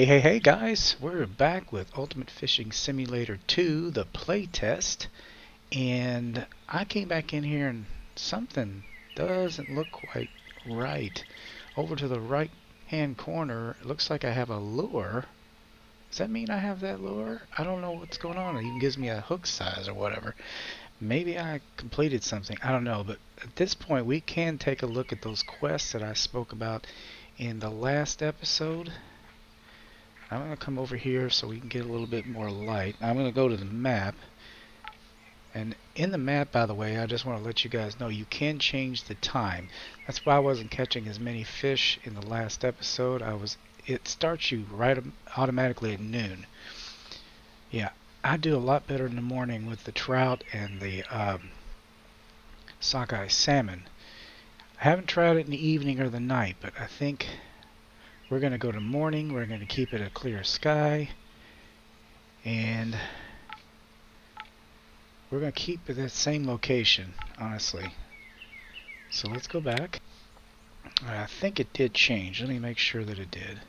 Hey guys, we're back with Ultimate Fishing Simulator 2, the playtest, and I came back in here and something doesn't look quite right. Over to the right hand corner, it looks like I have a lure. Does that mean I have that lure? I don't know what's going on. It even gives me a hook size or whatever. Maybe I completed something. I don't know, but at this point we can take a look at those quests that I spoke about in the last episode. I'm going to come over here so we can get a little bit more light. I'm going to go to the map. And in the map, by the way, I just want to let you guys know you can change the time. That's why I wasn't catching as many fish in the last episode. It starts you right automatically at noon. Yeah, I do a lot better in the morning with the trout and the sockeye salmon. I haven't tried it in the evening or the night, but I think we're going to go to morning. We're going to keep it a clear sky. And we're going to keep it at the same location, honestly. So let's go back. I think it did change. Let me make sure that it did.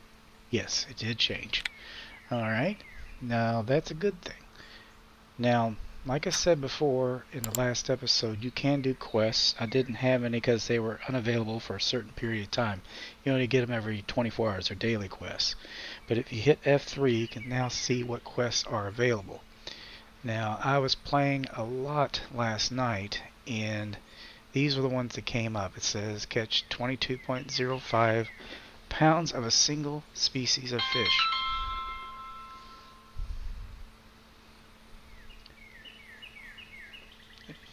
Yes, it did change. Alright, now that's a good thing. Now, like I said before in the last episode, you can do quests. I didn't have any because they were unavailable for a certain period of time. You only get them every 24 hours or daily quests. But if you hit F3, you can now see what quests are available. Now, I was playing a lot last night, and these are the ones that came up. It says catch 22.05 pounds of a single species of fish.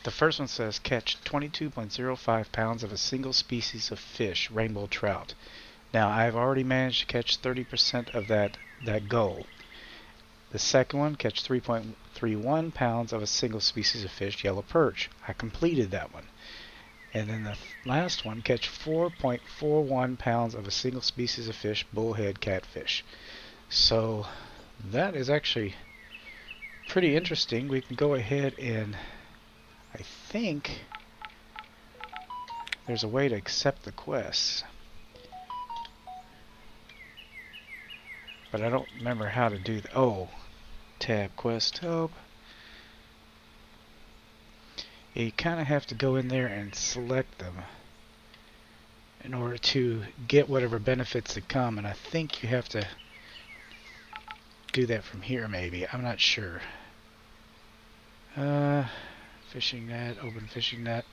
The first one says catch 22.05 pounds of a single species of fish, rainbow trout. Now, I've already managed to catch 30% of that goal. The second one, catch 3.31 pounds of a single species of fish, yellow perch. I completed that one. And then the last one, catch 4.41 pounds of a single species of fish, bullhead catfish. So that is actually pretty interesting. We can go ahead and I think there's a way to accept the quests. But I don't remember how to do that. Oh, tab quest help. You kind of have to go in there and select them in order to get whatever benefits that come, and I think you have to do that from here maybe. I'm not sure. Fishing net, open fishing net.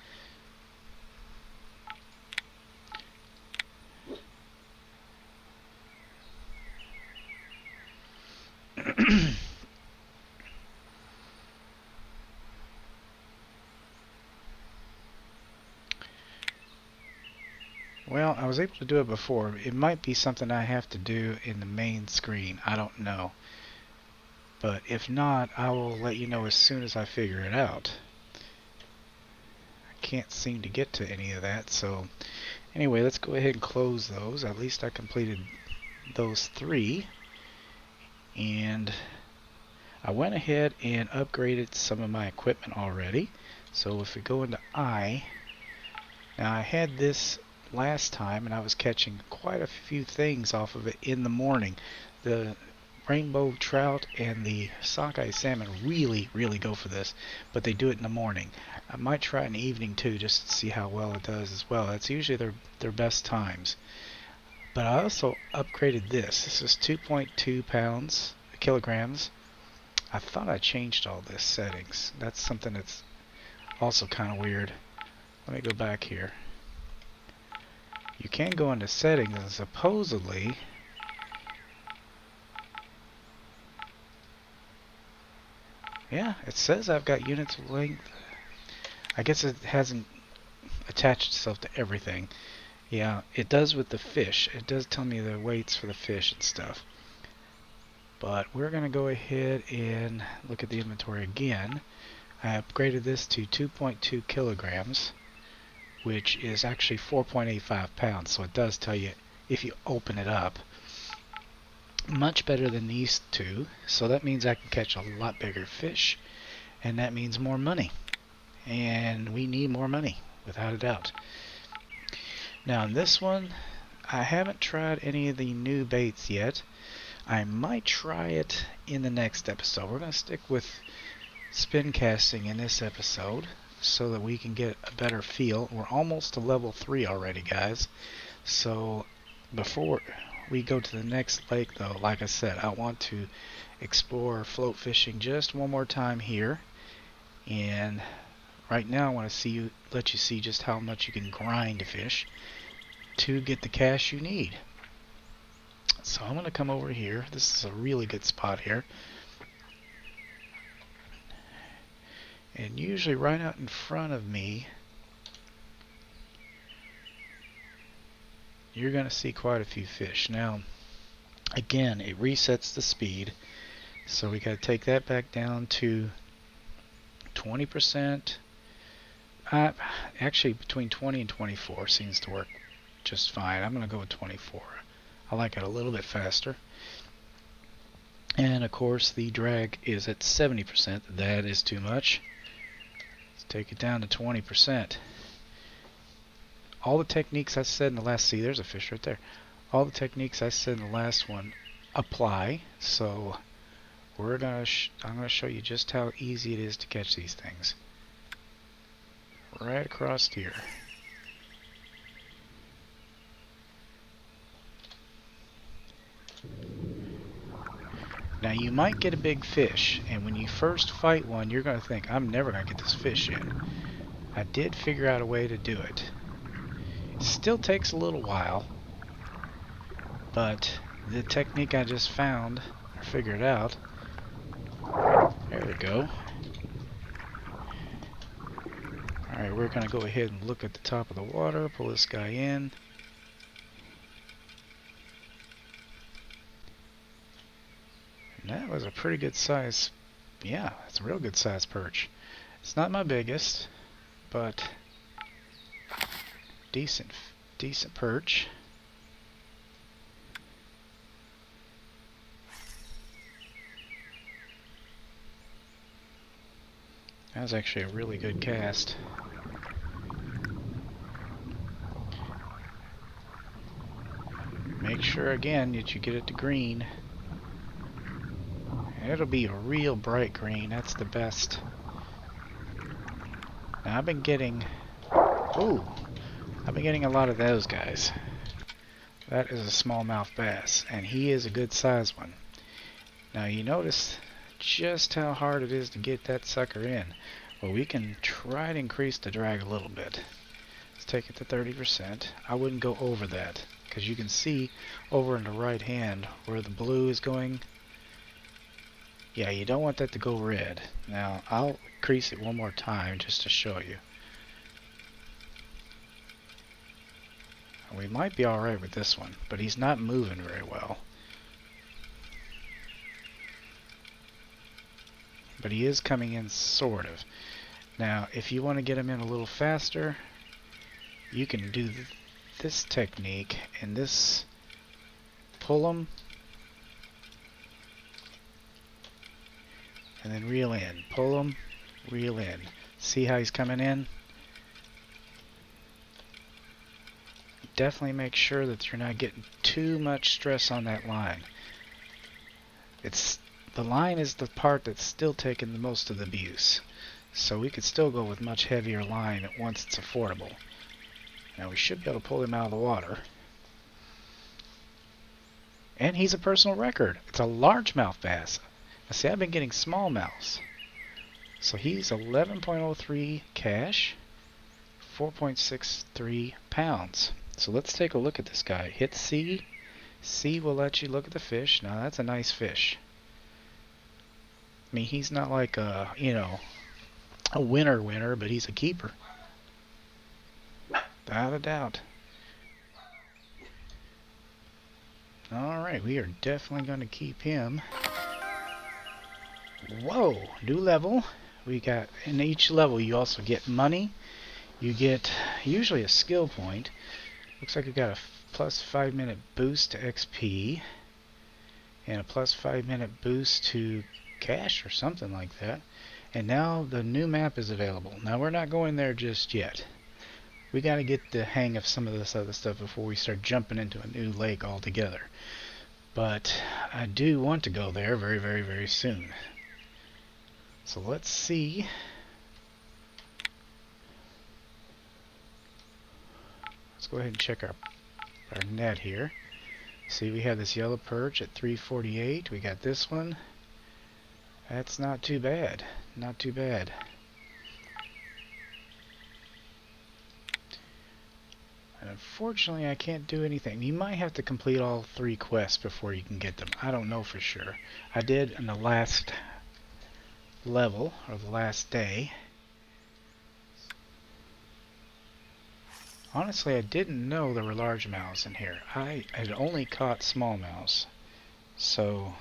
Well, I was able to do it before. It might be something I have to do in the main screen. I don't know. But if not, I will let you know as soon as I figure it out. I can't seem to get to any of that, so anyway, let's go ahead and close those. At least I completed those 3. And I went ahead and upgraded some of my equipment already. So if we go into now I had this last time and I was catching quite a few things off of it in the morning. The rainbow trout and the sockeye salmon really go for this, but they do it in the morning. I might try it in the evening too, just to see how well it does as well. That's usually their best times. But I also upgraded this. This is 2.2 kilograms. I thought I changed all this settings. That's something that's also kind of weird. Let me go back here. You can go into settings and supposedly yeah, it says I've got units of length. I guess it hasn't attached itself to everything. Yeah, it does with the fish. It does tell me the weights for the fish and stuff. But we're going to go ahead and look at the inventory again. I upgraded this to 2.2 kilograms, which is actually 4.85 pounds. So it does tell you if you open it up. Much better than these two. So that means I can catch a lot bigger fish. And that means more money. And we need more money, without a doubt. Now in this one, I haven't tried any of the new baits yet. I might try it in the next episode. We're going to stick with spin casting in this episode so that we can get a better feel. We're almost to level 3 already, guys. So before we go to the next lake, though, like I said, I want to explore float fishing just one more time here. And right now I want to let you see just how much you can grind a fish to get the cash you need. So I'm going to come over here. This is a really good spot here. And usually right out in front of me, you're going to see quite a few fish. Now, again, it resets the speed. So we got to take that back down to 20%. Actually, between 20 and 24 seems to work just fine. I'm going to go with 24. I like it a little bit faster. And of course, the drag is at 70%. That is too much. Let's take it down to 20%. All the techniques I said in the last, see, there's a fish right there. All the techniques I said in the last one apply. So I'm going to show you just how easy it is to catch these things. Right across here. Now you might get a big fish, and when you first fight one, you're going to think, I'm never going to get this fish in. I did figure out a way to do it. It still takes a little while, but the technique I just found, or figured out, there we go. Alright, we're going to go ahead and look at the top of the water, pull this guy in. And that was a pretty good size, yeah, it's a real good size perch. It's not my biggest, but decent perch. That was actually a really good cast. Make sure again that you get it to green. And it'll be a real bright green. That's the best. Now I've been getting a lot of those guys. That is a smallmouth bass, and he is a good size one. Now you notice just how hard it is to get that sucker in. Well, we can try to increase the drag a little bit. Let's take it to 30%. I wouldn't go over that, because you can see over in the right hand where the blue is going. Yeah, you don't want that to go red. Now I'll increase it one more time just to show you. We might be alright with this one, but he's not moving very well. But he is coming in, sort of. Now, if you want to get him in a little faster, you can do this technique, and this, pull him, and then reel in. Pull him, reel in. See how he's coming in? Definitely make sure that you're not getting too much stress on that line. The line is the part that's still taking the most of the abuse. So we could still go with much heavier line once it's affordable. Now we should be able to pull him out of the water. And he's a personal record. It's a largemouth bass. Now see, I've been getting smallmouths. So he's 11.03 cash, 4.63 pounds. So let's take a look at this guy. Hit C. C will let you look at the fish. Now that's a nice fish. I mean, he's not like a, a winner, but he's a keeper. Without a doubt. Alright, we are definitely going to keep him. Whoa, new level. We got, in each level you also get money. You get usually a skill point. Looks like we got a plus 5-minute boost to XP. And a plus 5-minute boost to cash or something like that. And now the new map is available. Now we're not going there just yet. We got to get the hang of some of this other stuff before we start jumping into a new lake altogether. But I do want to go there very, very, very soon. So let's see. Let's go ahead and check our net here. See, we have this yellow perch at 348. We got this one. That's not too bad. Not too bad. And unfortunately, I can't do anything. You might have to complete all 3 quests before you can get them. I don't know for sure. I did in the last level, or the last day. Honestly, I didn't know there were largemouths in here. I had only caught smallmouths. So,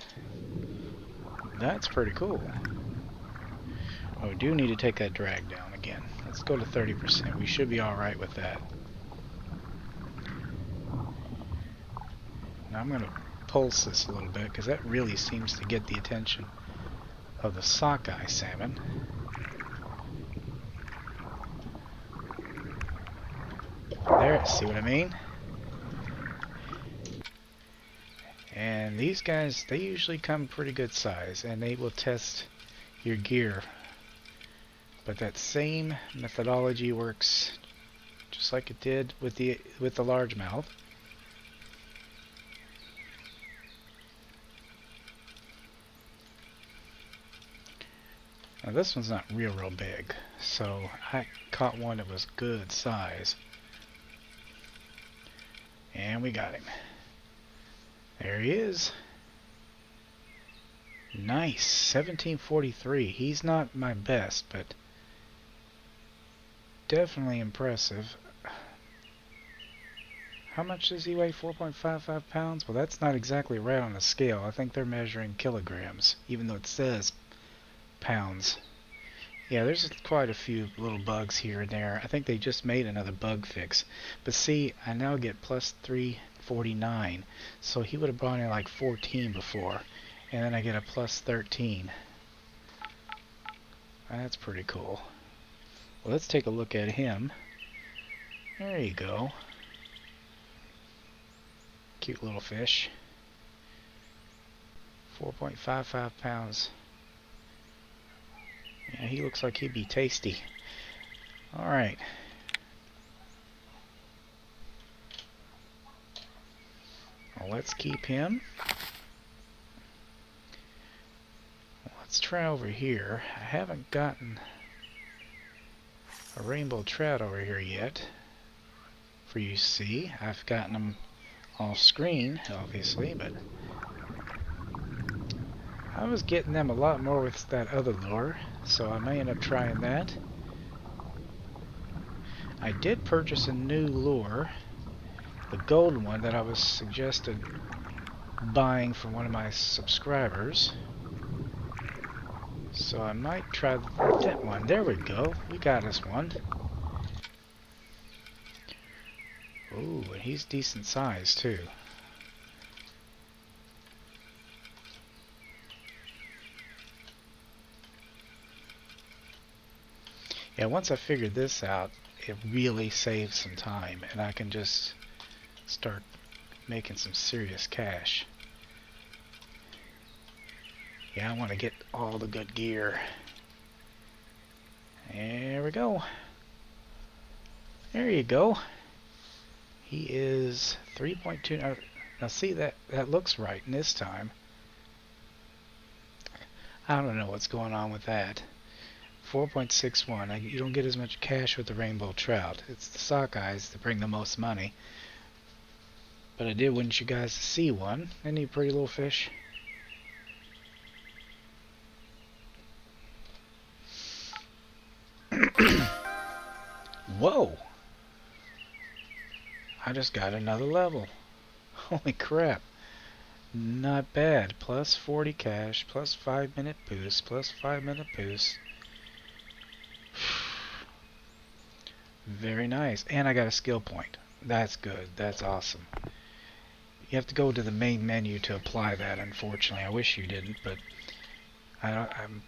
that's pretty cool. Oh, we do need to take that drag down again. Let's go to 30%. We should be alright with that. Now I'm going to pulse this a little bit, because that really seems to get the attention of the sockeye salmon. There, see what I mean? And these guys, they usually come pretty good size, and they will test your gear. But that same methodology works just like it did with the largemouth. Now this one's not real big, so I caught one that was good size. And we got him. There he is. Nice, 1743. He's not my best, but definitely impressive. How much does he weigh? 4.55 pounds? Well, that's not exactly right on the scale. I think they're measuring kilograms, even though it says pounds. Yeah, there's quite a few little bugs here and there. I think they just made another bug fix. But see, I now get plus 349. So he would have brought in like 14 before. And then I get a plus 13. That's pretty cool. Well, let's take a look at him. There you go. Cute little fish. 4.55 pounds. Yeah, he looks like he'd be tasty. Alright. Well, let's keep him. Let's try over here. I haven't gotten a rainbow trout over here yet for you to see. I've gotten them off screen, obviously, but I was getting them a lot more with that other lure, so I may end up trying that. I did purchase a new lure, the gold one that I was suggested buying from one of my subscribers. So I might try that one. There we go. We got us one. Ooh, and he's decent size too. Yeah, once I figured this out, it really saves some time, and I can just start making some serious cash. Yeah, I want to get all the good gear. There we go. There you go. He is 3.2. Now see, that looks right this time. I don't know what's going on with that. 4.61. You don't get as much cash with the rainbow trout. It's the sockeyes that bring the most money. But I did want you guys to see one. Isn't he a pretty little fish? Whoa! I just got another level. Holy crap. Not bad. Plus 40 cash, plus 5-minute boost, plus 5-minute boost. Very nice. And I got a skill point. That's good. That's awesome. You have to go to the main menu to apply that, unfortunately. I wish you didn't, but I'm...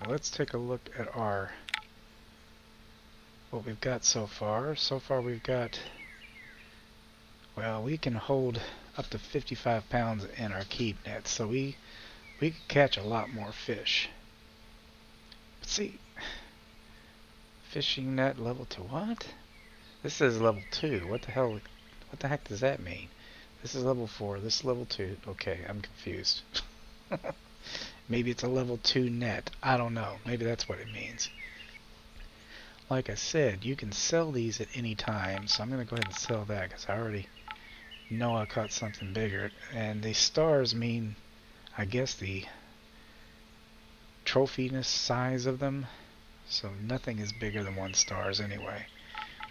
Well, let's take a look at our what we've got so far. So far we've got, well, we can hold up to 55 pounds in our keep net, so we could catch a lot more fish. But see, fishing net level 2, what? This is level 2. What the hell, what the heck does that mean? This is level 4, this is level 2. Okay, I'm confused. Maybe it's a level 2 net. I don't know. Maybe that's what it means. Like I said, you can sell these at any time, so I'm going to go ahead and sell that because I already know I caught something bigger. And the stars mean, I guess, the trophiness size of them. So nothing is bigger than 1 stars anyway.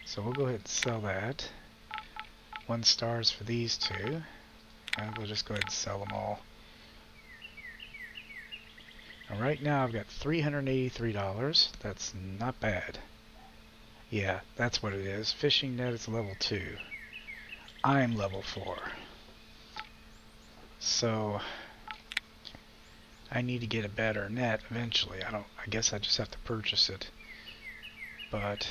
So we'll go ahead and sell that. 1 stars for these two. And we'll just go ahead and sell them all. And right now I've got $383. That's not bad. Yeah, that's what it is. Fishing net is level 2. I'm level 4. So I need to get a better net eventually. I guess I just have to purchase it. But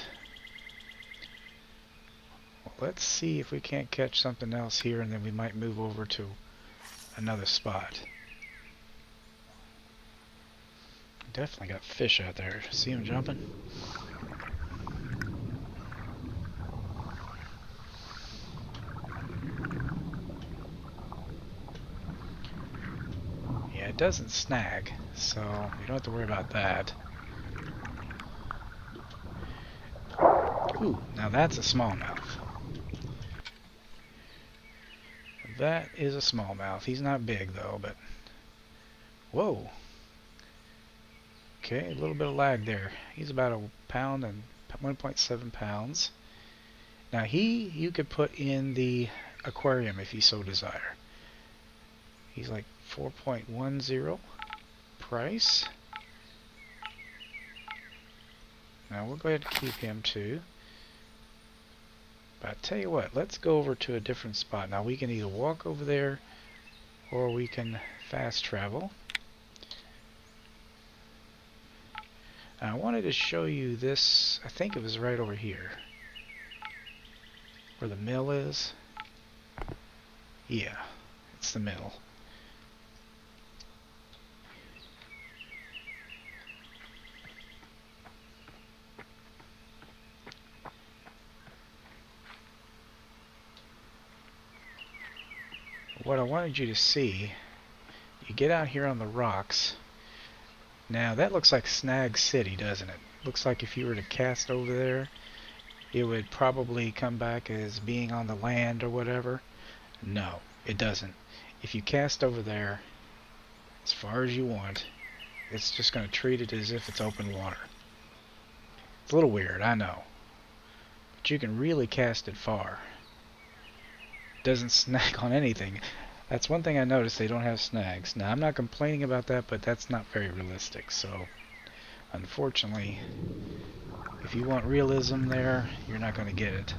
well, let's see if we can't catch something else here, and then we might move over to another spot. Definitely got fish out there. See them jumping? Yeah, it doesn't snag, so you don't have to worry about that. Ooh, now that's a smallmouth. That is a smallmouth. He's not big though, but whoa. Okay, a little bit of lag there. He's about a pound and 1.7 pounds. Now you could put in the aquarium if you so desire. He's like 4.10 price. Now we'll go ahead and keep him too. But I tell you what, let's go over to a different spot. Now we can either walk over there or we can fast travel. Now, I wanted to show you this. I think it was right over here where the mill is. Yeah, it's the mill. What I wanted you to see, you get out here on the rocks. Now that looks like Snag City, doesn't it? Looks like if you were to cast over there, it would probably come back as being on the land or whatever. No, it doesn't. If you cast over there as far as you want, it's just going to treat it as if it's open water. It's a little weird, I know. But you can really cast it far. It doesn't snag on anything. That's one thing I noticed, they don't have snags. Now, I'm not complaining about that, but that's not very realistic. So, unfortunately, if you want realism there, you're not going to get it.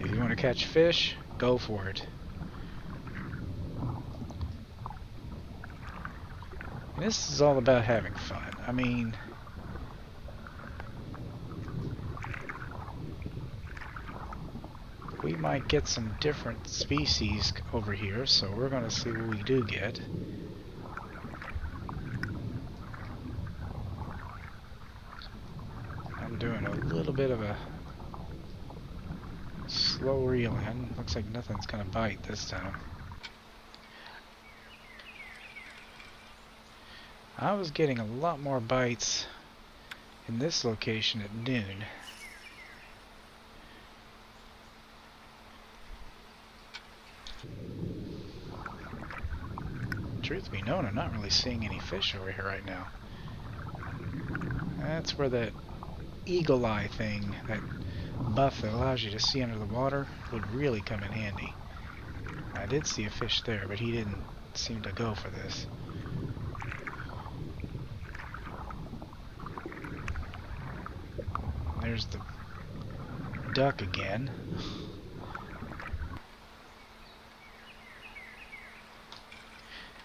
If you want to catch fish, go for it. And this is all about having fun. I mean, we might get some different species over here, so we're going to see what we do get. I'm doing a little bit of a slow reel in. Looks like nothing's going to bite this time. I was getting a lot more bites in this location at noon. Truth be known, I'm not really seeing any fish over here right now. That's where that eagle eye thing, that buff that allows you to see under the water, would really come in handy. I did see a fish there, but he didn't seem to go for this. There's the duck again.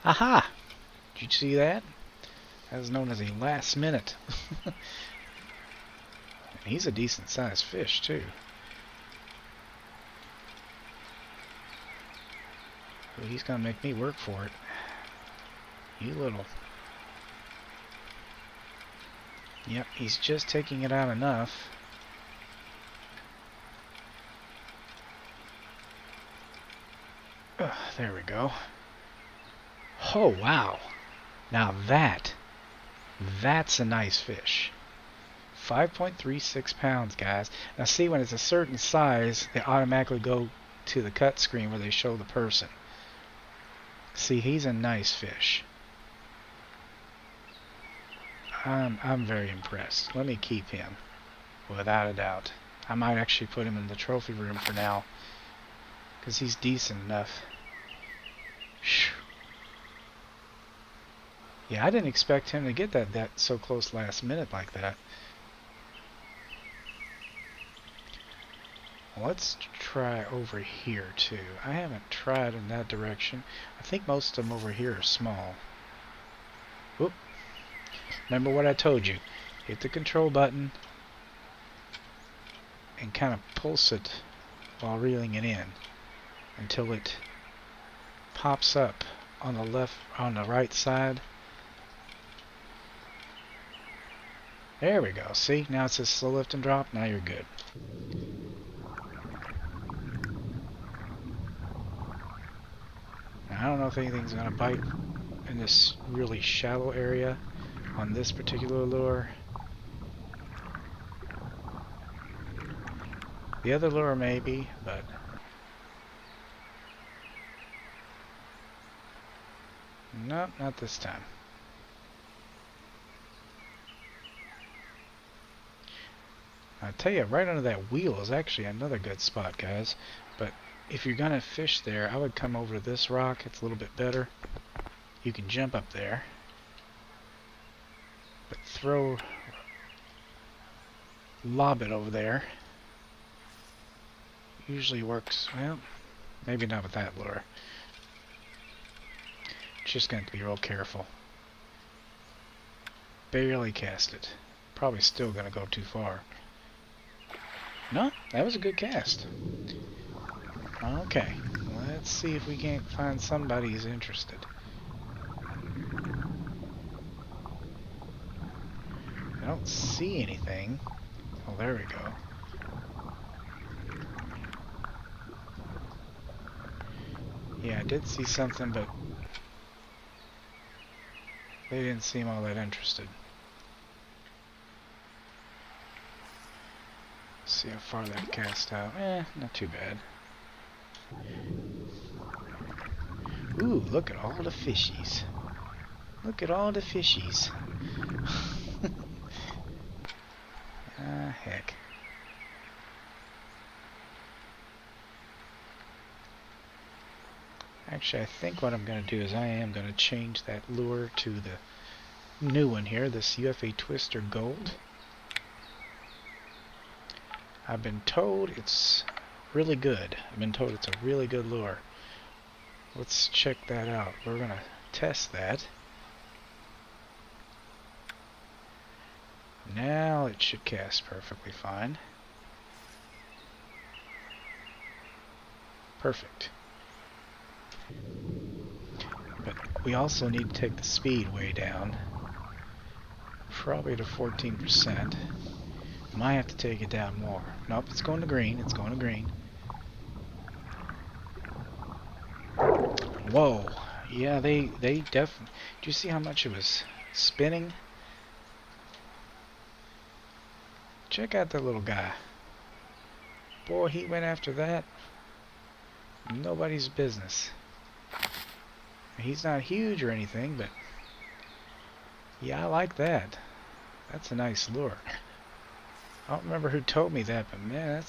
Aha! Did you see that? That is known as a last minute. He's a decent sized fish too. But he's gonna make me work for it. You little... Yep, he's just taking it out enough. There we go. Oh, wow. Now that's a nice fish. 5.36 pounds, guys. Now see, when it's a certain size, they automatically go to the cut screen where they show the person. See, he's a nice fish. I'm very impressed. Let me keep him, without a doubt. I might actually put him in the trophy room for now, because he's decent enough. Yeah, I didn't expect him to get that so close last minute like that. Let's try over here too. I haven't tried in that direction. I think most of them over here are small. Oop. Remember what I told you. Hit the control button and kind of pulse it while reeling it in until it pops up on the right side. There we go. See, now it says slow lift and drop. Now you're good. Now, I don't know if anything's going to bite in this really shallow area on this particular lure. The other lure maybe, but nope, not this time. I tell you, right under that wheel is actually another good spot, guys. But if you're gonna fish there, I would come over to this rock. It's a little bit better. You can jump up there, but lob it over there. Usually works. Well, maybe not with that lure. Just gonna have to be real careful. Barely cast it. Probably still gonna go too far. No, that was a good cast. Okay, let's see if we can't find somebody who's interested. I don't see anything. Oh, there we go. Yeah, I did see something, but they didn't seem all that interested. See how far that cast out. Not too bad. Ooh, look at all the fishies. Look at all the fishies. Ah, heck. Actually, I think what I'm going to do is I am going to change that lure to the new one here, this UFA Twister Gold. I've been told it's really good. I've been told it's a really good lure. Let's check that out. We're going to test that. Now it should cast perfectly fine. Perfect. But we also need to take the speed way down. Probably to 14%. Might have to take it down more. Nope, it's going to green. It's going to green. Whoa. Yeah, they definitely... Do you see how much it was spinning? Check out that little guy. Boy, he went after that. Nobody's business. He's not huge or anything, but... Yeah, I like that. That's a nice lure. I don't remember who told me that, but man,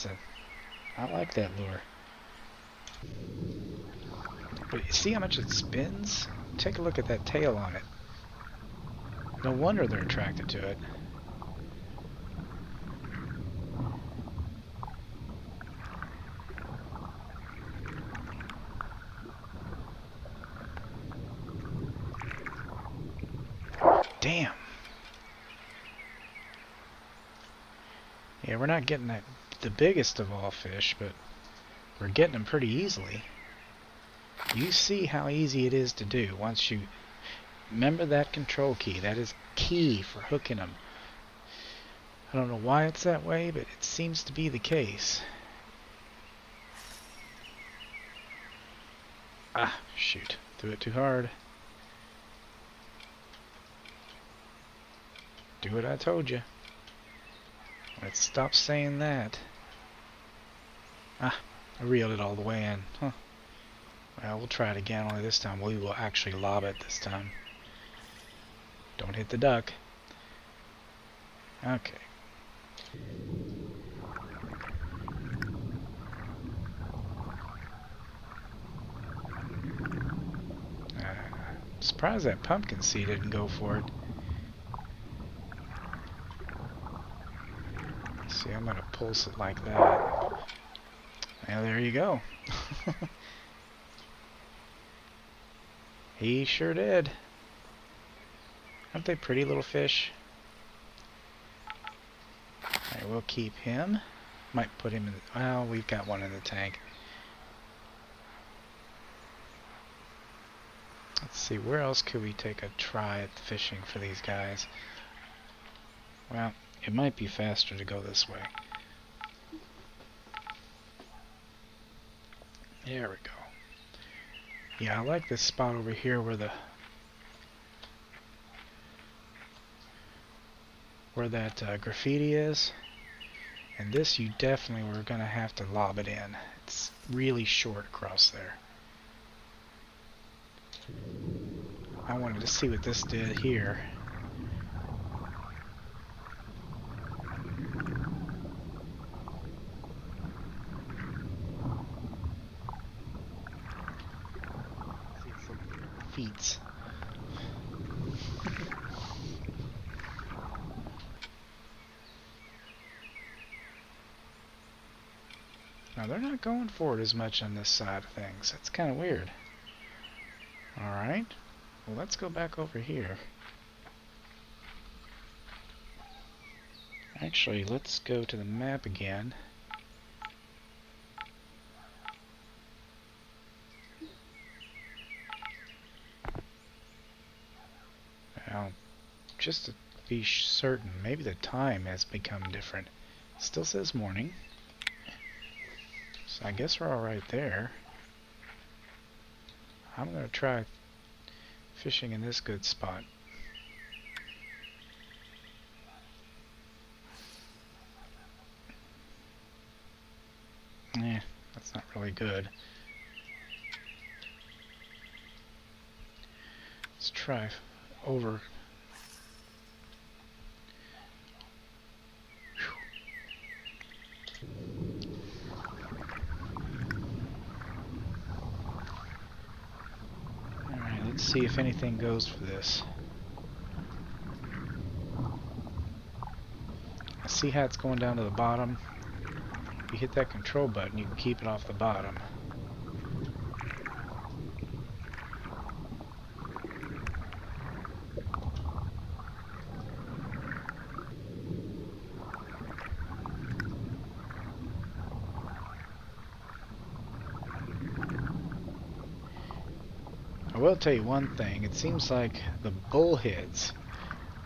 I like that lure. But you see how much it spins? Take a look at that tail on it. No wonder they're attracted to it. Damn. Yeah, we're not getting the biggest of all fish, but we're getting them pretty easily. You see how easy it is to do once you remember that control key. That is key for hooking them. I don't know why it's that way, but it seems to be the case. Ah, shoot. Threw it too hard. Do what I told you. Let's stop saying that. Ah, I reeled it all the way in. Huh. Well, we'll try it again, only this time we will actually lob it this time. Don't hit the duck. Okay. Surprised that pumpkin seed didn't go for it. See, I'm gonna pulse it like that. Well, there you go. He sure did. Aren't they pretty little fish? Alright, we'll keep him. Might put him in the... Well, we've got one in the tank. Let's see, where else could we take a try at fishing for these guys? Well, it might be faster to go this way. There we go. Yeah, I like this spot over here where that graffiti is. And this you definitely were going to have to lob it in. It's really short across there. I wanted to see what this did here. See some feet. Now they're not going for it as much on this side of things. That's kind of weird. Alright. Well, let's go back over here. Actually, let's go to the map again. Now, just to be certain, maybe the time has become different. Still says morning. So I guess we're alright there. I'm going to try fishing in this good spot. That's not really good. Let's try over. Alright, let's see if anything goes for this. I see how it's going down to the bottom. If you hit that control button, you can keep it off the bottom. I will tell you one thing, it seems like the bullheads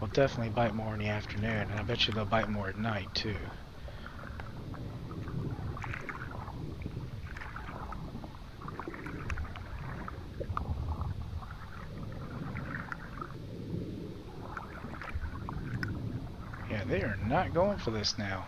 will definitely bite more in the afternoon, and I bet you they'll bite more at night too. Yeah, they are not going for this now.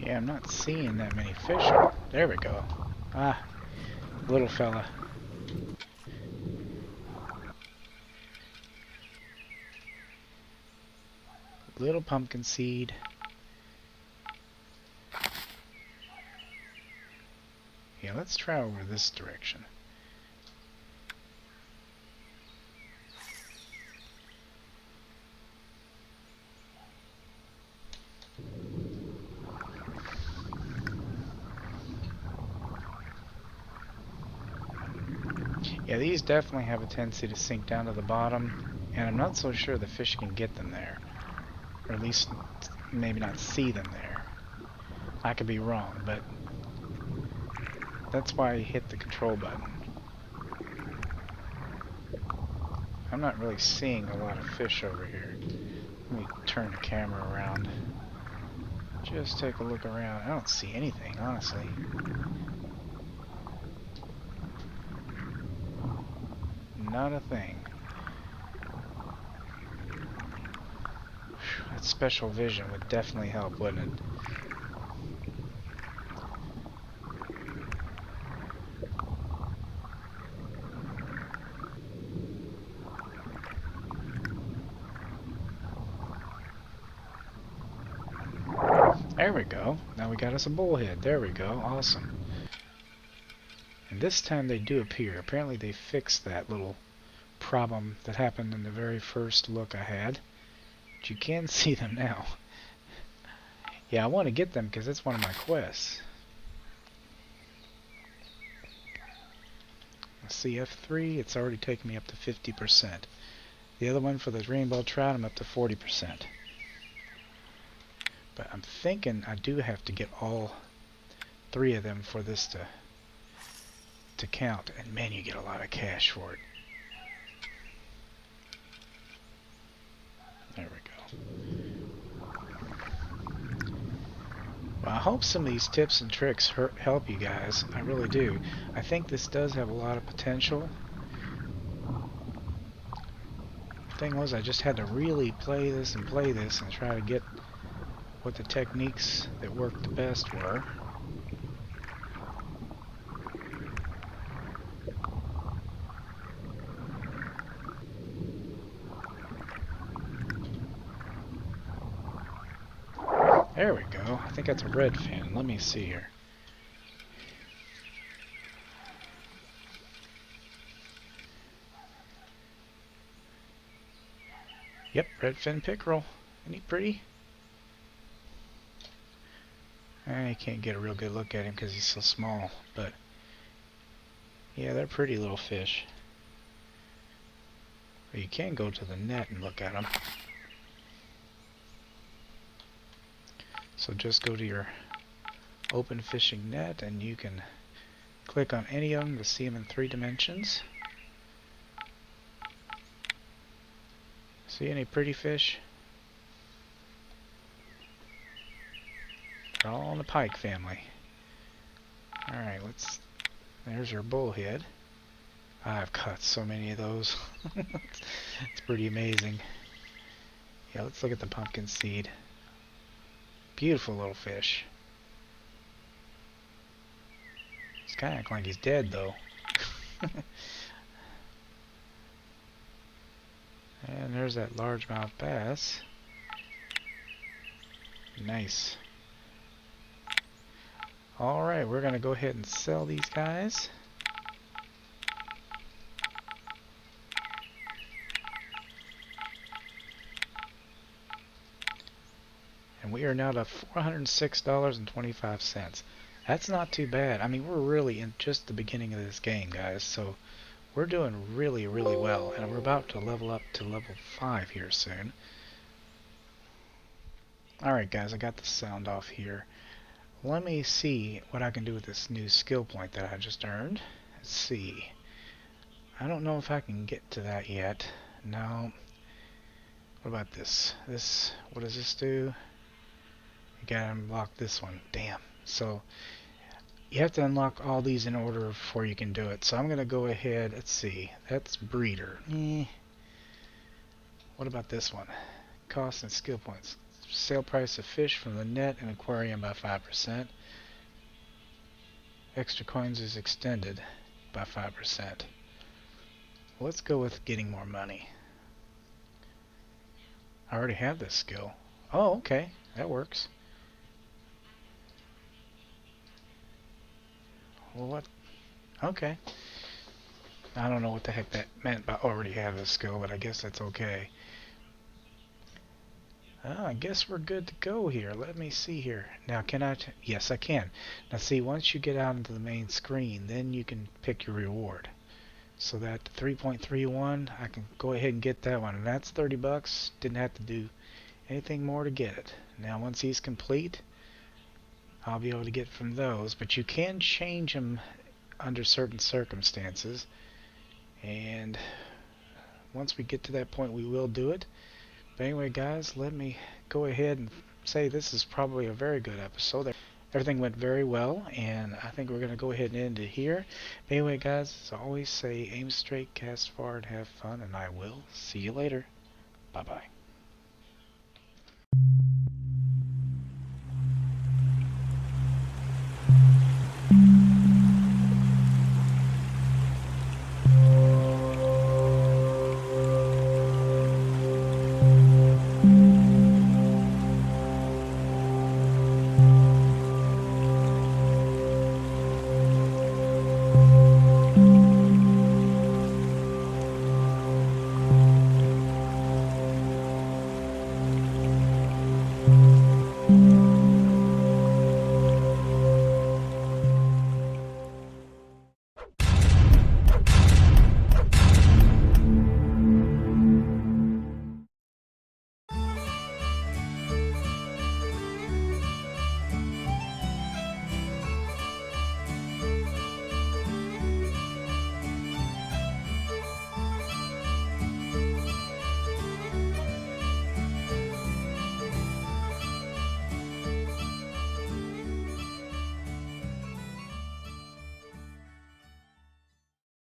Yeah, I'm not seeing that many fish. There we go. Ah, little fella. Little pumpkin seed. Yeah, let's try over this direction. Yeah, these definitely have a tendency to sink down to the bottom, and I'm not so sure the fish can get them there. Or at least maybe not see them there. I could be wrong, but that's why I hit the control button. I'm not really seeing a lot of fish over here. Let me turn the camera around. Just take a look around. I don't see anything, honestly. Not a thing. That special vision would definitely help, wouldn't it? There we go. Now we got us a bullhead. There we go. Awesome. And this time they do appear. Apparently they fixed that little problem that happened in the very first look I had. But you can see them now. Yeah, I want to get them because it's one of my quests. CF3, it's already taken me up to 50%. The other one for the rainbow trout, I'm up to 40%. But I'm thinking I do have to get all 3 of them for this to count. And man, you get a lot of cash for it. There we go. Well, I hope some of these tips and tricks help you guys. I really do. I think this does have a lot of potential. The thing was, I just had to really play this and try to get what the techniques that worked the best were. There we go. I think that's a red fin. Let me see here. Yep, red fin pickerel. Isn't he pretty? I can't get a real good look at him because he's so small, but yeah, they're pretty little fish. But you can go to the net and look at them. So just go to your open fishing net and you can click on any of them to see them in 3 dimensions. See any pretty fish? They're all in the pike family. Alright, there's our bullhead. I've caught so many of those. It's pretty amazing. Yeah, let's look at the pumpkin seed. Beautiful little fish. He's kind of acting like he's dead, though. And there's that largemouth bass. Nice. Alright, we're going to go ahead and sell these guys. And we are now to $406.25. That's not too bad. I mean, we're really in just the beginning of this game, guys. So we're doing really, really well. And we're about to level up to level 5 here soon. Alright, guys, I got the sound off here. Let me see what I can do with this new skill point that I just earned. Let's see. I don't know if I can get to that yet. No. What about this? What does this do? You gotta unlock this one. Damn. So you have to unlock all these in order before you can do it. So I'm gonna go ahead. Let's see. That's breeder. What about this one? Cost and skill points. Sale price of fish from the net and aquarium by 5%. Extra coins is extended by 5%. Let's go with getting more money. I already have this skill. Oh, okay. That works. Well, what? Okay. I don't know what the heck that meant by already have a skill, but I guess that's okay. I guess we're good to go here. Let me see here. Now, can I? Yes, I can. Now, see, once you get out into the main screen, then you can pick your reward. So that 3.31, I can go ahead and get that one, and that's 30 bucks. Didn't have to do anything more to get it. Now, once he's complete, I'll be able to get from those, but you can change them under certain circumstances, and once we get to that point, we will do it. But anyway, guys, let me go ahead and say this is probably a very good episode. Everything went very well, and I think we're going to go ahead and end it here. But anyway, guys, as I always say, aim straight, cast far, and have fun, and I will see you later. Bye-bye.